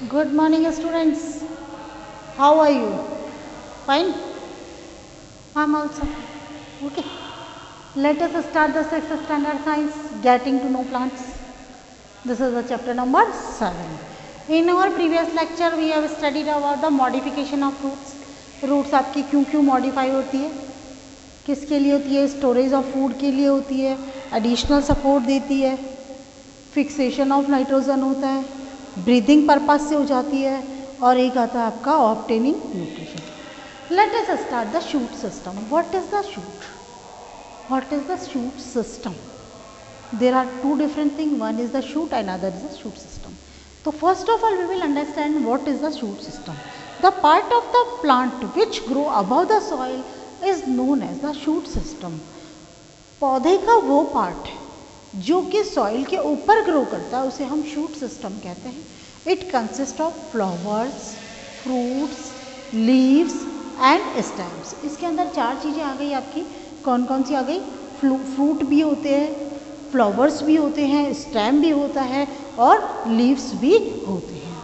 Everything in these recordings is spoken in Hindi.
Good morning, students. How are you? Fine? I'm also fine. Okay. Let us start the 6th standard science, getting to know plants. This is the chapter number 7. In our previous lecture, we have studied about the modification of roots. Roots आपकी क्यों मॉडिफाई होती है, किसके लिए होती है? स्टोरेज ऑफ फूड के लिए होती है, एडिशनल सपोर्ट देती है, फिक्सेशन ऑफ नाइट्रोजन होता है, ब्रीदिंग पर्पस से हो जाती है, और एक आता है आपका obtaining nutrition. Let us start the shoot system. What is the shoot? What is the shoot system? There are two different thing, one is the shoot and other is the shoot system. तो first of all we will understand what is the shoot system. The part of the plant which grow above the soil is known as the shoot system. पौधे का वो पार्ट जो कि सॉइल के ऊपर ग्रो करता है उसे हम शूट सिस्टम कहते हैं। It consist of flowers, fruits, leaves and stems. इसके अंदर चार चीज़ें आ गई आपकी। कौन कौन सी आ गई? फ्रूट भी होते हैं, फ्लावर्स भी होते हैं, स्टेम भी होता है और लीव्स भी होते हैं।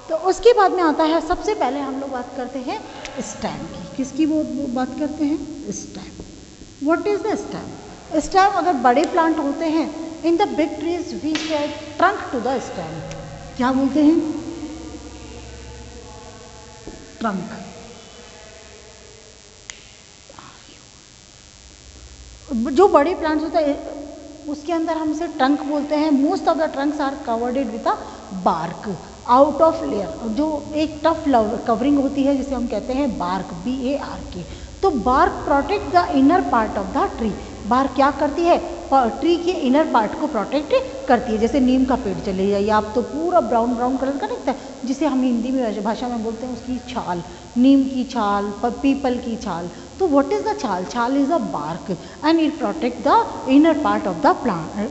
तो उसके बाद में आता है, सबसे पहले हम लोग बात करते हैं स्टेम की। किसकी वो बात करते हैं? Stem. What is the stem? Stem अगर बड़े प्लांट होते हैं, in the big trees we say trunk to the stem. क्या बोलते हैं? ट्रंक। जो बड़े प्लांट्स होते हैं उसके अंदर हम इसे ट्रंक बोलते हैं। Most of the trunks are covered with a bark out of layer. जो एक टफ कवरिंग होती है जिसे हम कहते हैं बार्क, BARK। तो bark protect the inner part of the tree. Bark क्या करती है? ट्री के इनर पार्ट को प्रोटेक्ट करती है। जैसे नीम का पेड़ चले जाइए आप तो पूरा ब्राउन ब्राउन कलर का दिखता है, जिसे हम हिंदी में भाषा में बोलते हैं उसकी छाल, नीम की छाल, पीपल की छाल। तो what is the chhal? Chhal is a bark and it protect the inner part of the plant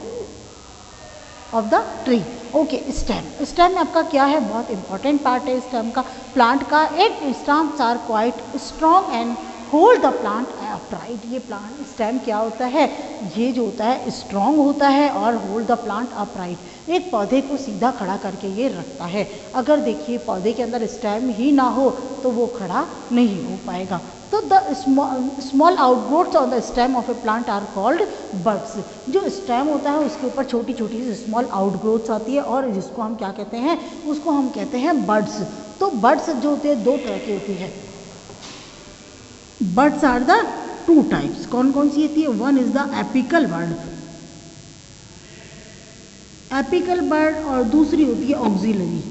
of the tree. Okay, stem. Stem आपका क्या है? बहुत इंपॉर्टेंट पार्ट है स्टेम का, प्लांट का। It stems are quite strong and hold the plant upright. ये प्लांट स्टेम क्या होता है? ये जो होता है स्ट्रॉन्ग होता है और होल्ड द प्लांट अपराइट। एक पौधे को सीधा खड़ा करके ये रखता है। अगर देखिए पौधे के अंदर स्टेम ही ना हो तो वो खड़ा नहीं हो पाएगा। तो the small outgrowths on the stem of a plant are called buds. जो स्टेम होता है उसके ऊपर छोटी छोटी सी स्मॉल आउटग्रोथ्स आती है और जिसको हम क्या कहते हैं? उसको हम कहते हैं बड्स। तो बड्स जो होते हैं दो तरह की होती है। Buds are the two types. कौन कौन सी होती है? One is the apical bird, apical bird, और दूसरी होती है ऑक्सिलरी।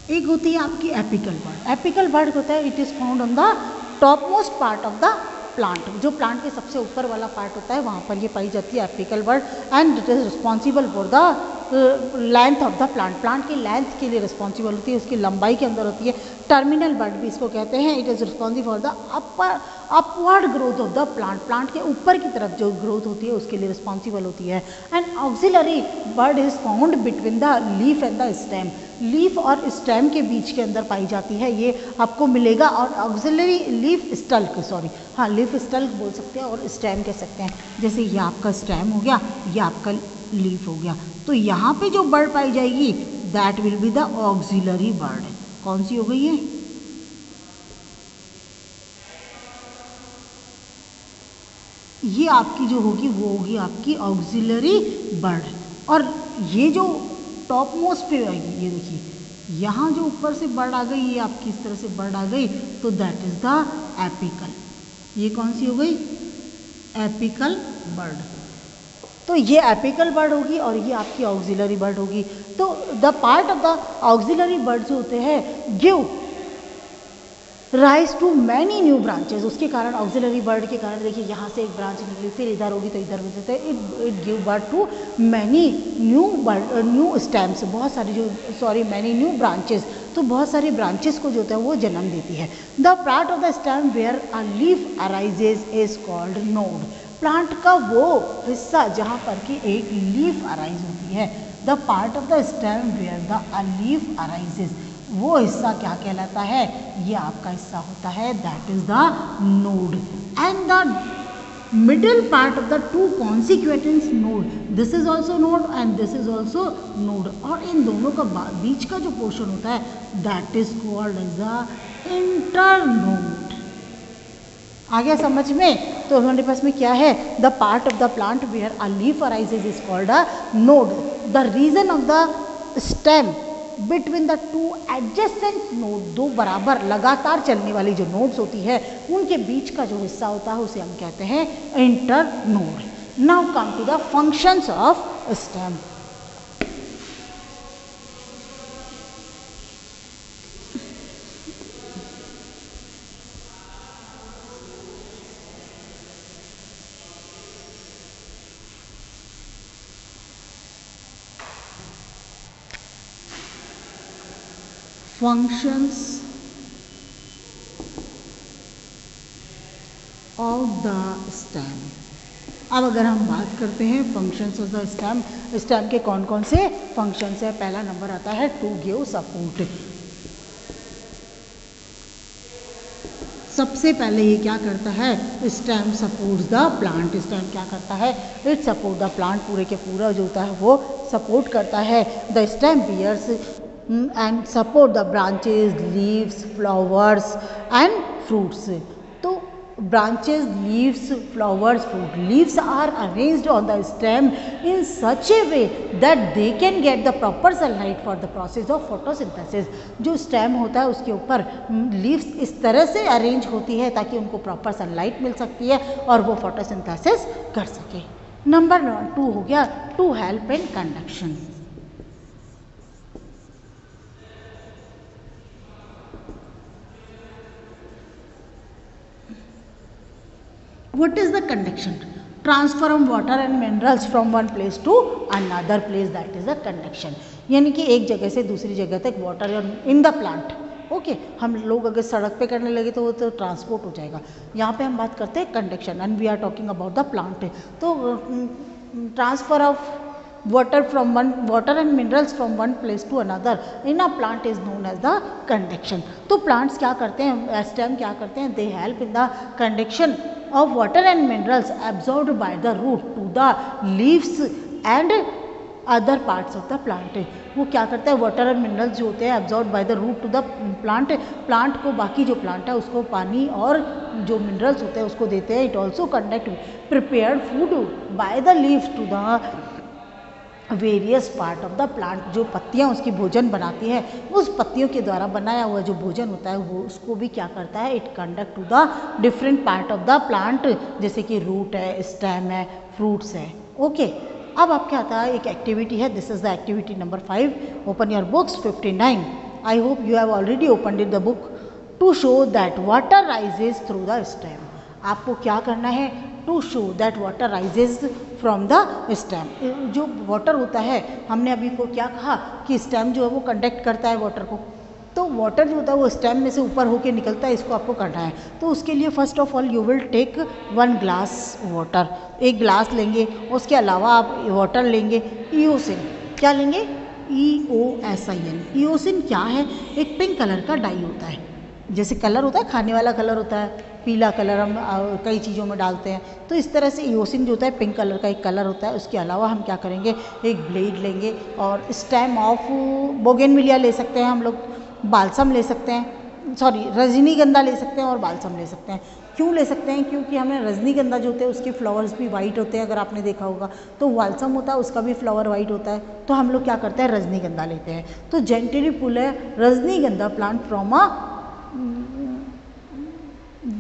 एक होती है आपकी एपिकल बर्ड। एपिकल बर्ड होता है it is found on the top most part of the plant. जो प्लांट के सबसे ऊपर वाला पार्ट होता है वहाँ पर ये पाई जाती है apical bud. And it is responsible for the length of the plant. Plant की लेंथ के लिए रिस्पॉन्सिबल होती है, उसकी लंबाई के अंदर होती है। टर्मिनल बर्ड भी इसको कहते हैं। It is responsible for the upward growth of the plant. Plant के ऊपर की तरफ जो ग्रोथ होती है उसके लिए रिस्पॉन्सिबल होती है। And auxiliary bird is found between the leaf and the stem. Leaf और स्टेम के बीच के अंदर पाई जाती है, ये आपको मिलेगा। और ऑक्सिलरी लीफ स्टल्क, सॉरी हाँ लीफ स्टल्क बोल सकते हैं और स्टेम कह सकते हैं। जैसे ये आपका स्टेम हो गया, ये आपका लीफ हो गया। तो यहाँ पे जो बर्ड पाई जाएगी that will be the axillary bird. कौन सी हो गई है? ये आपकी जो होगी वो होगी आपकी ऑक्सिलरी बर्ड। और ये जो टॉप मोस्ट पे आएगी, ये देखिए यहाँ जो ऊपर से बर्ड आ गई, ये आपकी इस तरह से बर्ड आ गई, तो दैट इज द एपिकल। ये कौन सी हो गई? Apical bud. तो ये एपिकल बर्ड होगी और ये आपकी ऑक्सिलरी बर्ड होगी। तो the part of the axillary bird जो होते हैं give rise to many new branches. उसके कारण ऑक्सिलरी बर्ड के कारण देखिए यहाँ से एक ब्रांच निकली, फिर इधर होगी तो इधर होते हैं। It give birth to many new stems, बहुत सारी मैनी न्यू ब्रांचेस। तो बहुत सारी ब्रांचेस को जो होता है वो जन्म देती है। The part of the stem where a leaf arises is called node. Plant का वो हिस्सा जहाँ पर कि एक लीफ अराइज होती है। The part of the stem where the leaf arises, वो हिस्सा क्या कहलाता है? ये आपका हिस्सा होता है that is the node. And the middle part of the two consecutive node, this is also node and this is also node, और इन दोनों का बीच का जो पोर्शन होता है that is called as the internode. आ गया समझ में? तो हमारे पास में क्या है, the part of the plant where a leaf arises is called a node. The region of the stem between the two adjacent node, दो बराबर लगातार चलने वाली जो नोड्स होती है उनके बीच का जो हिस्सा होता है उसे हम कहते हैं internode. Now come to the functions of stem. Functions of the stem. अब अगर हम बात करते हैं functions of the stem, stem के कौन कौन से फंक्शंस है. पहला नंबर आता है टू गिव सपोर्ट. सबसे पहले ये क्या करता है, stem supports the plant. Stem क्या करता है, इट सपोर्ट द प्लांट. पूरे के पूरा जो होता है वो सपोर्ट करता है. The stem bears and support the branches, leaves, flowers and fruits. तो branches, leaves, flowers, fruit. Leaves are arranged on the stem in such a way that they can get the proper sunlight for the process of photosynthesis. जो stem होता है उसके ऊपर leaves इस तरह से अरेंज होती है ताकि उनको प्रॉपर सनलाइट मिल सकती है और वो फोटोसिंथेसिस कर सके. नंबर 2 हो गया to help in conduction. What is the conduction? Transfer of water and minerals from one place to another place, that is the conduction. यानी कि एक जगह से दूसरी जगह तक water in the plant. Okay, हम लोग अगर सड़क पे करने लगे तो वो तो ट्रांसपोर्ट हो जाएगा. यहाँ पे हम बात करते हैं conduction and we are talking about the plant. तो transfer of water and minerals from one place to another in a plant is known as the conduction. तो plants क्या करते हैं, स्टेम क्या करते हैं, they help in the conduction of water and minerals absorbed by the root to the leaves and other parts of the plant. वो क्या करता है, वाटर एंड मिनरल्स जो होते हैं absorb by the root to the plant. Plant को बाकी जो प्लांट है उसको पानी और जो मिनरल्स होते हैं उसको देते हैं. It also conduct prepared food by the leaves to the various part of the plant. जो पत्तियां उसकी भोजन बनाती हैं उस पत्तियों के द्वारा बनाया हुआ जो भोजन होता है वो उसको भी क्या करता है, it conduct to the different part of the plant. जैसे कि रूट है, स्टेम है, फ्रूट्स है. ओके, अब आपके आता है एक एक्टिविटी है. This is the activity number 5. Open your books 59. I hope you have already opened the book. To show that water rises through the stem. आपको क्या करना है, to show that water rises from the stem. जो वाटर होता है, हमने अभी को क्या कहा कि स्टेम जो है वो कंडक्ट करता है वाटर को. तो वाटर जो होता है वो स्टेम में से ऊपर होके निकलता है, इसको आपको करना है. तो उसके लिए first of all you will take 1 glass water. एक ग्लास लेंगे, उसके अलावा आप वाटर लेंगे. ईओसिन क्या लेंगे, EOSIN. ईओसिन क्या है, एक पिंक कलर का डाई होता है. जैसे कलर होता है, खाने वाला कलर होता है, पीला कलर हम कई चीज़ों में डालते हैं. तो इस तरह से ईओसिन जो होता है पिंक कलर का एक कलर होता है. उसके अलावा हम क्या करेंगे, एक ब्लेड लेंगे और स्टेम ऑफ बोगेनविलिया ले सकते हैं हम लोग, बालसम ले सकते हैं, सॉरी रजनीगंधा ले सकते हैं और बालसम ले सकते हैं. क्यों ले सकते हैं, क्योंकि हमें रजनीगंधा जो होते हैं उसके फ्लावर्स भी वाइट होते हैं, अगर आपने देखा होगा. तो बालसम होता है उसका भी फ्लावर वाइट होता है. तो हम लोग क्या करते हैं, रजनीगंधा लेते हैं. तो जेंटली पुल है रजनीगंधा plant from a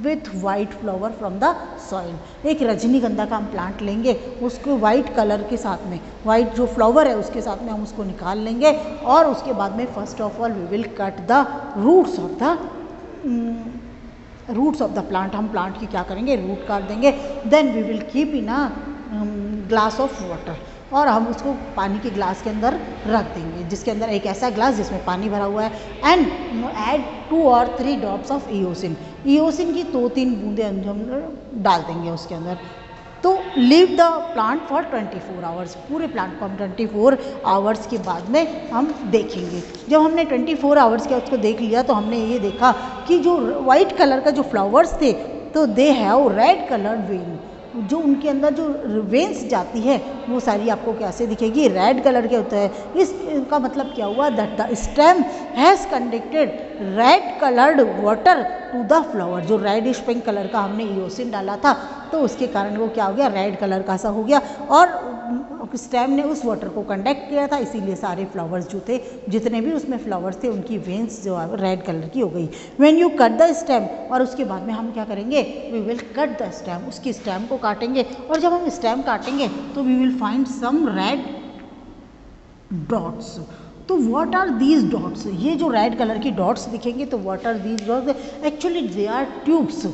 with white flower from the soil. एक रजनीगंधा का हम प्लांट लेंगे, उसको वाइट कलर के साथ में, वाइट जो फ्लावर है उसके साथ में हम उसको निकाल लेंगे. और उसके बाद में first of all we will cut the roots of the plant. हम प्लांट की क्या करेंगे, रूट काट देंगे. Then we will keep in a glass of water और हम उसको पानी के ग्लास के अंदर रख देंगे, जिसके अंदर एक ऐसा ग्लास जिसमें पानी भरा हुआ है. And add 2 or 3 drops of eosin. Eosin की 2-3 बूंदे हम डाल देंगे उसके अंदर. तो leave the plant for 24 hours. पूरे प्लांट को हम 24 आवर्स के बाद में हम देखेंगे. जब हमने 24 आवर्स के उसको देख लिया तो हमने ये देखा कि जो वाइट कलर का जो फ्लावर्स थे तो they have read coloured when. जो उनके अंदर जो वेन्स जाती है वो सारी आपको कैसे दिखेगी, रेड कलर के होता है। इसका मतलब क्या हुआ, that the stem has conducted red coloured water to the flower. जो रेडिश पिंक कलर का हमने ईओसिन डाला था तो उसके कारण वो क्या हो गया, रेड कलर का सा हो गया, और स्टेम ने उस वाटर को कंडक्ट किया था, इसीलिए सारे फ्लावर्स जो थे, जितने भी उसमें फ्लावर्स थे, उनकी वेन्स जो है रेड कलर की हो गई। When you cut the stem, और उसके बाद में हम क्या करेंगे, we will cut the stem, उसकी स्टेम को काटेंगे, और जब हम स्टेम काटेंगे तो we will find some red dots. तो व्हाट आर दीज डॉट्स, ये जो रेड कलर की डॉट्स दिखेंगे तो what are these dots, actually they are tubes,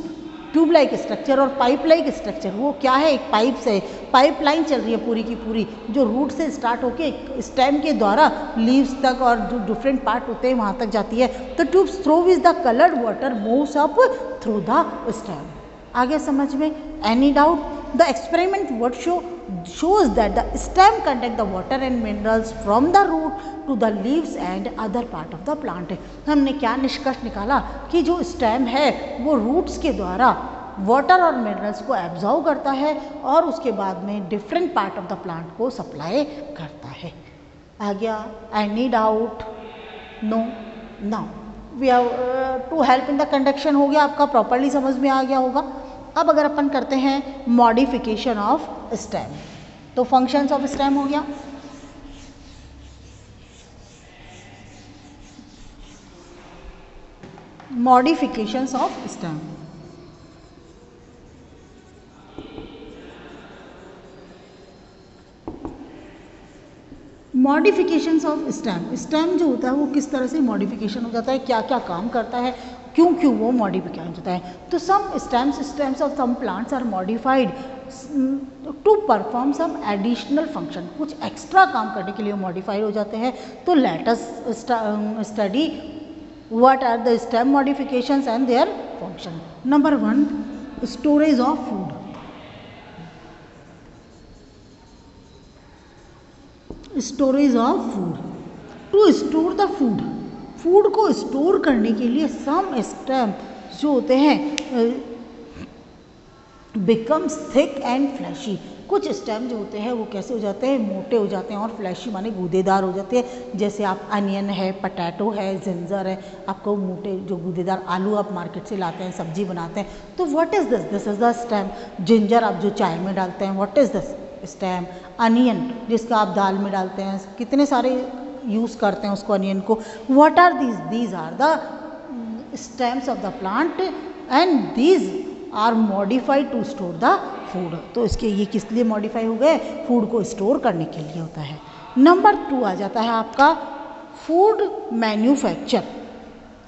tube like structure और पाइप लाइक स्ट्रक्चर। वो क्या है, एक पाइप से पाइप लाइन चल रही है पूरी की पूरी, जो रूट से स्टार्ट होके स्टेम के द्वारा लीव्स तक और जो डिफरेंट पार्ट होते हैं वहाँ तक जाती है। तो tubes through which the coloured water moves up through the stem. आगे समझ में, any doubt? The experiment what shows that the stem contact the water and minerals from the root to the leaves and other part of the plant। हमने क्या निष्कर्ष निकाला कि जो स्टेम है वो रूट्स के द्वारा वाटर और मिनरल्स को एब्जॉर्व करता है और उसके बाद में different part of the plant को सप्लाई करता है। आ गया? Any doubt? No? Now we have to help in the conduction हो गया, आपका प्रॉपरली समझ में आ गया होगा। अब अगर अपन करते हैं मॉडिफिकेशन ऑफ स्टेम, तो फंक्शंस ऑफ स्टेम हो गया। Modifications of stem, modifications of stem, stem जो होता है वो किस तरह से मॉडिफिकेशन हो जाता है, क्या क्या काम करता है, क्यों वो मॉडिफिकेशन होता है। तो some stems of some plants are modified to perform some additional function, कुछ एक्स्ट्रा काम करने के लिए मॉडिफाइड हो जाते हैं। तो let us study what are the stem modifications and their function. Number 1, storage of food. Storage of food, to store the food, food को स्टोर करने के लिए सम स्टेम जो होते हैं बिकम्स थिक एंड फ्लैशी। कुछ स्टेम जो होते हैं वो कैसे हो जाते हैं, मोटे हो जाते हैं, और फ्लैशी माने गूदेदार हो जाते हैं। जैसे आप अनियन है, पटैटो है, जिंजर है, आपको मोटे जो गूदेदार आलू आप मार्केट से लाते हैं, सब्जी बनाते हैं, तो what is this, this is the stem. Ginger आप जो चाय में डालते हैं, what is this, stem. Onion जिसका आप दाल में डालते हैं, कितने सारे यूज़ करते हैं उसको, अनियन को। What are these, these are the stems of the plant and these are modified to store the food. तो इसके ये किस लिए मॉडिफाई हो गए, फूड को स्टोर करने के लिए होता है। नंबर 2 आ जाता है आपका फूड मैन्युफैक्चर।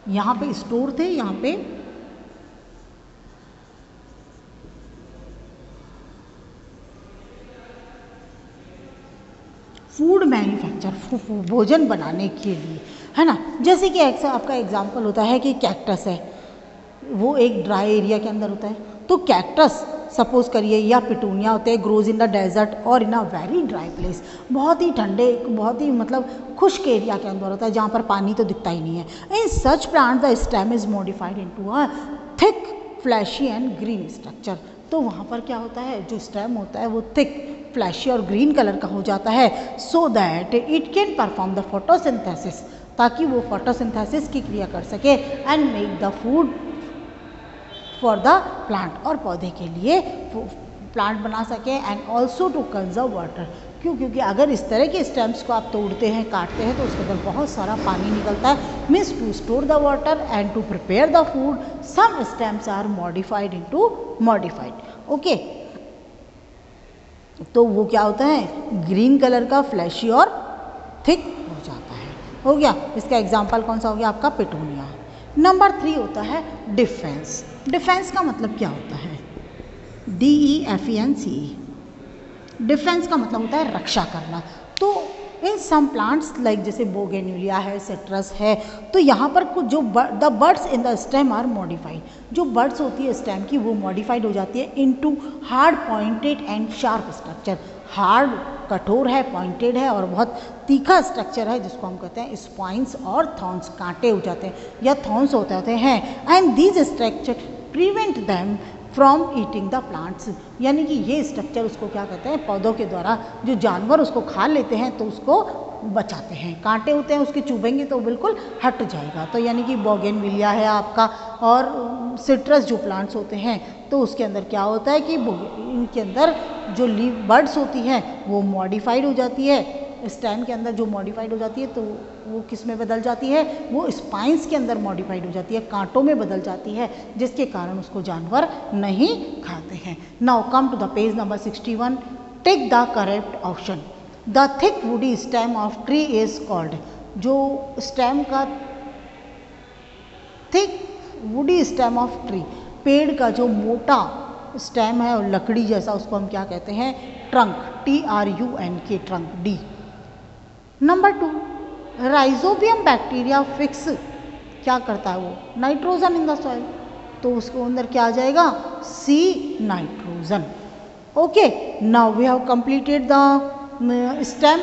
यहाँ पे स्टोर थे, यहाँ पे फूड मैन्युफैक्चर, भोजन बनाने के लिए, है ना। जैसे कि आपका एग्जांपल होता है कि कैक्टस है, वो एक ड्राई एरिया के अंदर होता है। तो कैक्टस सपोज करिए या पिटूनिया होते हैं, ग्रोज इन द डेजर्ट और इन अ वेरी ड्राई प्लेस, बहुत ही ठंडे, बहुत ही मतलब खुश्क एरिया के अंदर होता है जहाँ पर पानी तो दिखता ही नहीं है। In such plant the stem is modified into a thick fleshy and green structure. तो वहाँ पर क्या होता है, जो स्टेम होता है वो थिक, फ्लैशी और ग्रीन कलर का हो जाता है, so that it can perform the photosynthesis, ताकि वो फोटोसिंथेसिस की क्रिया कर सके and make the food for the plant, और पौधे के लिए प्लांट बना सके, and also to conserve water. क्योंकि अगर इस तरह के स्टेम्स को आप तोड़ते हैं, काटते हैं, तो उसके अंदर बहुत सारा पानी निकलता है। Means to store the water and to prepare the food some stems are modified into modified. Okay, तो वो क्या होता है, ग्रीन कलर का, फ्लैशी और थिक हो जाता है। हो गया, इसका एग्जाम्पल कौन सा हो गया आपका, पिटूनिया। नंबर 3 होता है डिफेंस। डिफेंस का मतलब क्या होता है, DEFENCE। डिफेंस का मतलब होता है रक्षा करना। तो इन सम प्लांट्स लाइक जैसे बोगेनविलिया है, सिट्रस है, तो यहाँ पर कुछ जो the birds in the stem are modified, जो बर्ड्स होती है स्टेम की वो मॉडिफाइड हो जाती है into hard pointed and sharp structure. Hard कठोर है, पॉइंटेड है और बहुत तीखा स्ट्रक्चर है, जिसको हम कहते हैं स्पाइंस और थॉर्न्स, कांटे हो जाते हैं या थॉर्न्स होते हैं। And these structure prevent them from eating the plants, यानी कि ये स्ट्रक्चर उसको क्या कहते हैं, पौधों के द्वारा जो जानवर उसको खा लेते हैं तो उसको बचाते हैं। कांटे होते हैं उसके चुभेंगे तो बिल्कुल हट जाएगा। तो यानी कि बोगेनविलिया है आपका, और सिट्रस जो प्लांट्स होते हैं तो उसके अंदर क्या होता है कि इनके अंदर जो लीव बड्स होती हैं वो मॉडिफाइड हो जाती है, स्टेम के अंदर जो मॉडिफाइड हो जाती है तो वो किस में बदल जाती है, वो स्पाइंस के अंदर मॉडिफाइड हो जाती है, कांटों में बदल जाती है, जिसके कारण उसको जानवर नहीं खाते हैं। Now come to the page number 61, take the correct option. The thick woody stem of tree is called, जो स्टेम का thick woody stem of tree, पेड़ का जो मोटा स्टेम है और लकड़ी जैसा, उसको हम क्या कहते हैं, trunk, TRUNK, trunk, D. Number 2, rhizobium bacteria fix, क्या करता है वो, नाइट्रोजन इन द सॉइल, तो उसको अंदर क्या आ जाएगा, C, nitrogen. Okay, now we have completed the stem,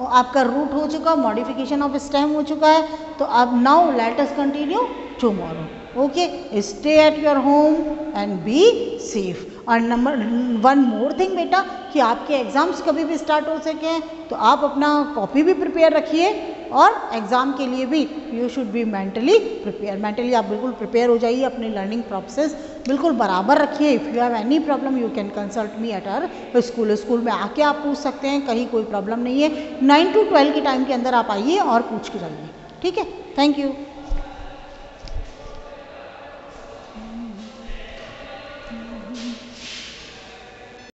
आपका रूट हो चुका, मॉडिफिकेशन ऑफ स्टेम हो चुका है। तो अब now let us continue tomorrow. Okay, stay at your home and be safe. और नंबर 1 मोर थिंग बेटा, कि आपके एग्ज़ाम्स कभी भी स्टार्ट हो सकें तो आप अपना कॉपी भी प्रिपेयर रखिए, और एग्ज़ाम के लिए भी you should be mentally prepare. Mentally आप बिल्कुल प्रिपेयर हो जाइए, अपनी लर्निंग प्रोसेस बिल्कुल बराबर रखिए। If you have any problem you can consult me at our school. School में आके आप पूछ सकते हैं, कहीं कोई प्रॉब्लम नहीं है। 9 to 12 के टाइम के अंदर आप आइए और पूछ के जाइए, ठीक है। Thank you.